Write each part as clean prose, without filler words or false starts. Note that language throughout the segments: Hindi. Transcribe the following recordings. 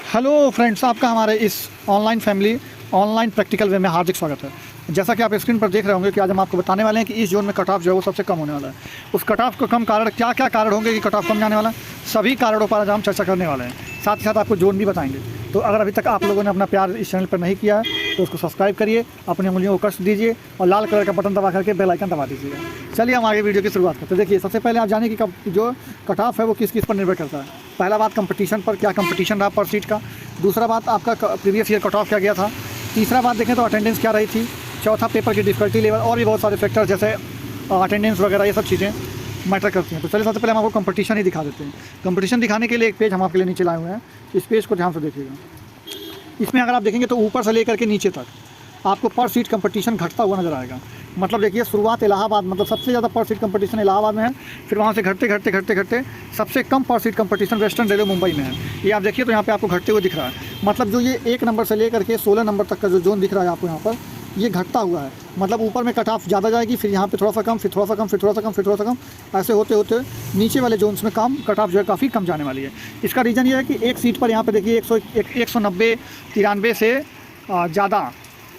हेलो फ्रेंड्स, आपका हमारे इस online family online practical way में हार्दिक स्वागत है। जैसा कि आप स्क्रीन पर देख रहे होंगे कि आज हम आपको बताने वाले हैं कि इस जोन में कट ऑफ जो है वो सबसे कम होने वाला है। उस कट ऑफ का कम कारण क्या क्या कारण होंगे कि कट ऑफ कम जाने वाला है, सभी कारणों पर आज हम चर्चा करने वाले हैं। साथ ही साथ आपको जोन भी बताएंगे। तो अगर अभी तक आप लोगों ने अपना प्यार इस चैनल पर नहीं किया है तो उसको सब्सक्राइब करिए, अपनी उंगलियों को कष्ट दीजिए और लाल कलर का बटन दबा करके बेल आइकन दबा दीजिएगा। चलिए हम आगे वीडियो की शुरुआत करते हैं। देखिए, सबसे पहले आप जानिए कि जो कट ऑफ है वो किस किस पर निर्भर करता है। पहला बात कंपटीशन पर, क्या कंपटीशन रहा पर सीट का। दूसरा बात आपका प्रीवियस ईयर कट ऑफ क्या गया था। तीसरा बात देखें तो अटेंडेंस क्या रही थी। चौथा पेपर की डिफिकल्टी लेवल और भी बहुत सारे फैक्टर जैसे अटेंडेंस वगैरह, ये सब चीज़ें मैटर करती हैं। तो चलिए सबसे पहले हम आपको कंपटीशन ही दिखा देते हैं। कंपटीशन दिखाने के लिए एक पेज हम आपके लिए नीचे लाए हुए हैं, इस पेज को ध्यान से देखिएगा। इसमें अगर आप देखेंगे तो ऊपर से लेकर के नीचे तक आपको पर सीट कंपटीशन घटता हुआ नजर आएगा। मतलब देखिए, शुरुआत इलाहाबाद, मतलब सबसे ज़्यादा पर सीट कंपटीशन इलाहाबाद में है, फिर वहाँ से घटते सबसे कम पर seat competition western railway Mumbai में है। ये आप देखिए तो यहाँ पे आपको घटते हुए दिख रहा है। मतलब जो ये 1 नंबर से लेकर के 16 नंबर तक का जो जोन दिख रहा है आपको यहाँ पर, ये घटता हुआ है। मतलब ऊपर में कट ऑफ ज़्यादा जाएगी, फिर यहाँ पे थोड़ा सा कम, फिर थोड़ा सा कम, फिर थोड़ा सा कम, फिर थोड़ा सा कम, ऐसे होते होते नीचे वाले जोन्स में कट ऑफ जो है काफ़ी कम जाने वाली है। इसका रीज़न ये है कि एक सीट पर यहाँ पे देखिए 190 93 से ज़्यादा,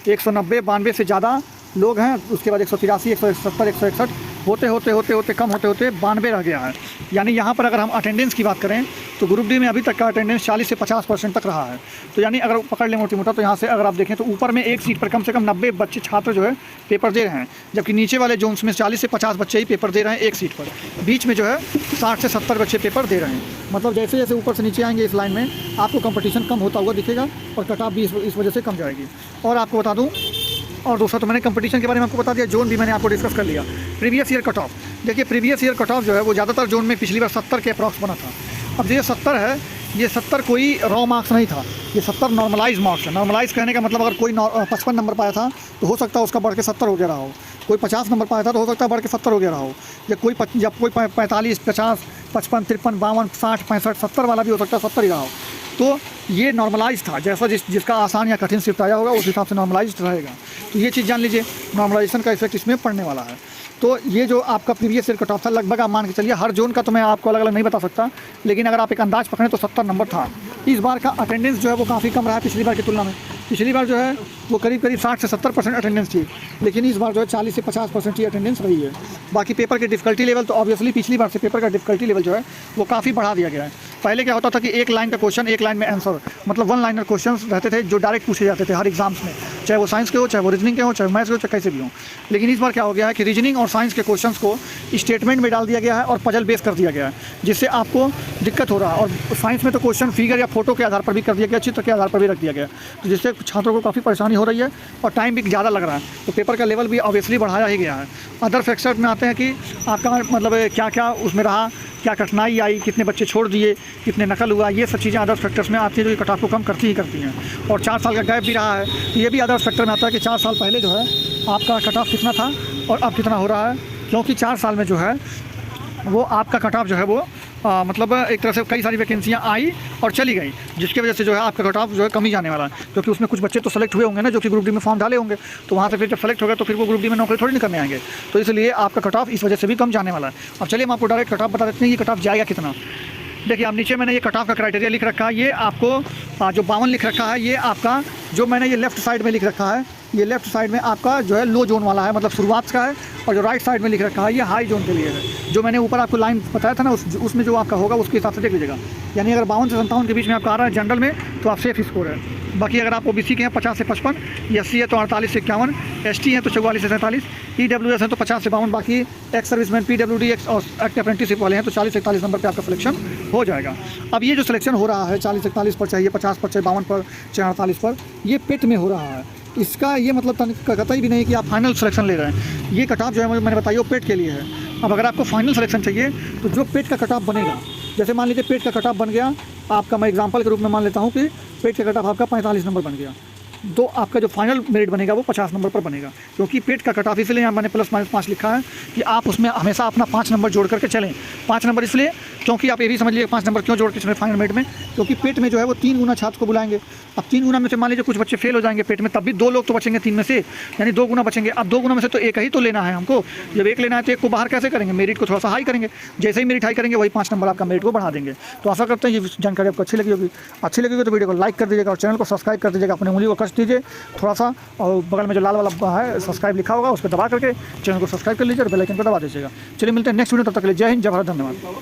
190 92 से ज़्यादा लोग हैं। उसके बाद 183 170 161 होते कम होते 92 रह गया है। यानी यहाँ पर अगर हम अटेंडेंस की बात करें तो ग्रुप डी में अभी तक का अटेंडेंस 40 से 50% तक रहा है। तो यानी अगर पकड़ लें मोटा तो यहाँ से अगर आप देखें तो ऊपर में एक सीट पर कम से कम 90 बच्चे छात्र जो है पेपर दे रहे हैं, जबकि नीचे वाले जोन्स में 40 से 50 बच्चे ही पेपर दे रहे हैं एक सीट पर। बीच में जो है 60 से 70 बच्चे पेपर दे रहे हैं। मतलब जैसे जैसे ऊपर से नीचे आएंगे इस लाइन में आपको कंपटीशन कम होता हुआ दिखेगा और कट ऑफ भी इस वजह से कम जाएगी। और आपको बता दूँ, और दूसरा तो मैंने कंपटीशन के बारे में आपको बता दिया, जोन भी मैंने आपको डिस्कस कर लिया। प्रीवियस ईयर कट ऑफ, देखिए प्रीवियस ईयर कट ऑफ जो है वो ज़्यादातर जोन में पिछली बार 70 के अप्रॉक्स बना था। अब ये 70 है, ये 70 कोई रॉ मार्क्स नहीं था, ये 70 नॉर्मलाइज मार्क्स है। नॉर्मलाइज कहने का मतलब अगर कोई 55 नंबर पाया था तो हो सकता है उसका बढ़ के 70 हो गया रहा हो, कोई 50 नंबर पाया था तो हो सकता है बढ़ के 70 हो गया रहा हो, या कोई 45 50 55 53 52 60 65 70 वाला भी हो सकता है 70 ही रहा हो। तो ये नॉर्मलाइज था, जैसा जिसका आसान या कठिन शिफ्ट आया होगा उस हिसाब से नॉर्मलाइज रहेगा। तो ये चीज़ जान लीजिए, नॉर्मलाइजेशन का इफेक्ट इसमें पड़ने वाला है। तो ये जो आपका प्रीवियस ईयर कट ऑफ था, लगभग आप मान के चलिए, हर जोन का तो मैं आपको अलग अलग नहीं बता सकता, लेकिन अगर आप एक अंदाज पकड़ें तो 70 नंबर था। इस बार का अटेंडेंस जो है वो काफ़ी कम रहा है पिछली बार की तुलना में। पिछली बार जो है वो करीब 60 से 70% अटेंडेंस थी, लेकिन इस बार जो है 40 से 50% ही अटेंडेंस रही है। बाकी पेपर की डिफिकल्टी लेवल तो ऑब्वियसली पिछली बार से पेपर का डिफिकल्टी लेवल जो है वो काफ़ी बढ़ा दिया गया है। पहले क्या होता था कि एक लाइन का क्वेश्चन, एक लाइन में आंसर, मतलब 1 लाइनर क्वेश्चन रहते थे जो डायरेक्ट पूछे जाते थे हर एग्जाम्स में, चाहे वो साइंस के हो, चाहे वो रीजनिंग के हो, चाहे मैथ्स के हो, चाहे कैसे भी हो। लेकिन इस बार क्या हो गया है कि रीजनिंग और साइंस के क्वेश्चंस को स्टेटमेंट में डाल दिया गया है और पजल बेस कर दिया गया है, जिससे आपको दिक्कत हो रहा है। और साइंस में तो क्वेश्चन फिगर या फोटो के आधार पर भी कर दिया गया, चित्र के आधार पर भी रख दिया गया, तो जिससे छात्रों को काफ़ी परेशानी हो रही है और टाइम भी ज़्यादा लग रहा है। तो पेपर का लेवल भी ऑब्वियसली बढ़ाया ही गया है। अदर फैक्टर्स में आते हैं कि आपका मतलब क्या क्या उसमें रहा, क्या कठिनाई आई, कितने बच्चे छोड़ दिए, कितने नकल हुआ, ये सब चीज़ें अदर फैक्टर्स में आती है जो कट ऑफ को कम करती हैं। और 4 साल का गैप भी रहा है, तो ये भी अदर फैक्टर में आता है कि 4 साल पहले जो है आपका कट ऑफ कितना था और अब कितना हो रहा है। क्योंकि 4 साल में जो है वो आपका कट ऑफ जो है वो मतलब एक तरह से कई सारी वैकेंसियाँ आई और चली गई, जिसकी वजह से जो है आपका कट ऑफ जो है कम ही जाने वाला है। क्योंकि उसमें कुछ बच्चे तो सेलेक्ट हुए होंगे ना, जो कि ग्रुप डी में फॉर्म डाले होंगे, तो वहाँ से फिर जब सेलेक्ट हो गए तो फिर वो ग्रुप डी में नौकरी थोड़ी नहीं करने आएंगे। तो इसलिए आपका कट ऑफ इस वजह से भी कम जाने वाला है। अब चलिए हम आपको डायरेक्ट कट ऑफ बता देते हैं, ये कट ऑफ जाएगा कितना। देखिए, अब नीचे मैंने ये कट ऑफ का क्राइटेरिया लिख रखा है। ये आपको जो 52 लिख रखा है, ये आपका जो मैंने ये लेफ्ट साइड में लिख रखा है, ये लेफ्ट साइड में आपका जो है लो जोन वाला है, मतलब शुरुआत का है। और जो राइट साइड में लिख रखा है ये हाई जोन के लिए है। जो मैंने ऊपर आपको लाइन बताया था ना, उसमें जो आपका होगा उसके हिसाब से देख लीजिएगा। यानी अगर 52 से 57 के बीच में आपका आ रहा है जनरल में तो आप सेफ स्कोर है। बाकी अगर आप ओबीसी के हैं 50 से 55, एससी है तो 48 से 51, एसटी है तो 44 से 47, ईडब्ल्यूएस है तो 50 से 52, बाकी एक्स सर्विसमैन, पीडब्ल्यूडी और एक्ट अप्रेंटिसशिप वाले हैं तो 40 से 41 नंबर पर आपका सिलेक्शन हो जाएगा। अब ये जो सिलेक्शन हो रहा है 40 से 41 पर, चाहिए 50 पर, चाहे 52 पर, चाहे 48 पर, ये पेट में हो रहा है। इसका ये मतलब कतई भी नहीं कि आप फाइनल सिलेक्शन ले रहे हैं। ये कट ऑफ जो है मैंने बताया वो पेट के लिए है। अब अगर आपको फाइनल सिलेक्शन चाहिए तो जो पेट का कट ऑफ बनेगा, जैसे मान लीजिए पेट का कट ऑफ बन गया आपका, मैं एग्जांपल के रूप में मान लेता हूँ कि पेट का कट ऑफ आपका 45 नंबर बन गया, तो आपका जो फाइनल मेरिट बनेगा वो 50 नंबर पर बनेगा। क्योंकि पेट का कट ऑफ इसलिए यहाँ मैंने +-5 लिखा है कि आप उसमें हमेशा अपना 5 नंबर जोड़ करके चलें। 5 नंबर इसलिए क्योंकि आप ये भी समझ लीजिए 5 नंबर क्यों जोड़ के इसमें फाइनल मेरिट में, क्योंकि पेट में जो है वो 3 गुना छात्र को बुलाएंगे। अब 3 गुना में से मान लीजिए कुछ बच्चे फेल हो जाएंगे पेट में, तब भी 2 लोग तो बचेंगे 3 में से, यानी 2 गुना बचेंगे। अब 2 गुना में से तो एक ही तो लेना है हमको, जब एक लेना है तो एक को बाहर कैसे करेंगे, मेरिट को थोड़ा सा हाई करेंगे। जैसे ही मेरिट हाई करेंगे वही 5 नंबर आपका मेरिट को बढ़ा देंगे। तो आशा करते हैं ये जानकारी आपको अच्छी लगी होगी। अच्छी लगी तो वीडियो को लाइक कर दीजिएगा और चैनल को सब्सक्राइब कर दीजिएगा, अपनी उंगली को कस दीजिए थोड़ा सा, और बगल में जो लाल वाला है सब्सक्राइब लिखा होगा उस पर दबा करके चैनल को सब्सक्राइब कर लीजिए और बेल आइकन को दबा दीजिएगा। चलिए मिलते हैं नेक्स्ट वीडियो, तब तक के लिए जय हिंद, जय भारत, धन्यवाद।